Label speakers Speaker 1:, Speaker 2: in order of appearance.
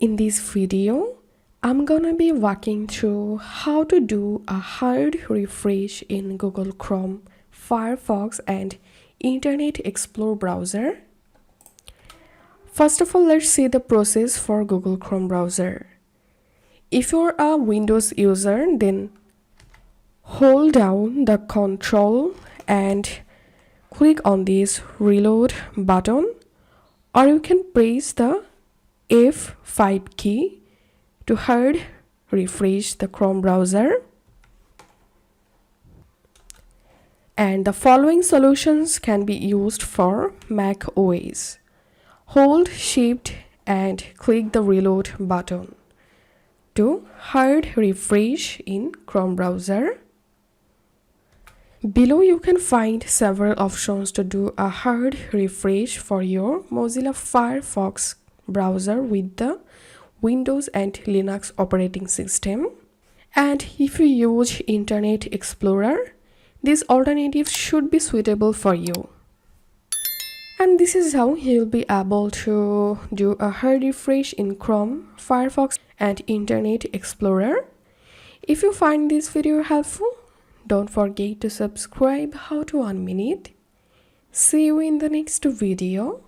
Speaker 1: In this video, I'm gonna be walking through how to do a hard refresh in Google Chrome, Firefox and Internet Explorer browser. First of all, let's see the process for Google Chrome browser. If you're a Windows user, then hold down the Control and click on this reload button, or you can press the F5 key to hard refresh the Chrome browser. And the following solutions can be used for Mac OS. Hold Shift and click the reload button to hard refresh in Chrome browser. Below you can find several options to do a hard refresh for your Mozilla Firefox browser with the Windows and Linux operating system. And if you use Internet Explorer, these alternatives should be suitable for you. And this is how you'll be able to do a hard refresh in Chrome, Firefox and Internet Explorer. If you find this video helpful, don't forget to subscribe How to 1 Minute. See you in the next video.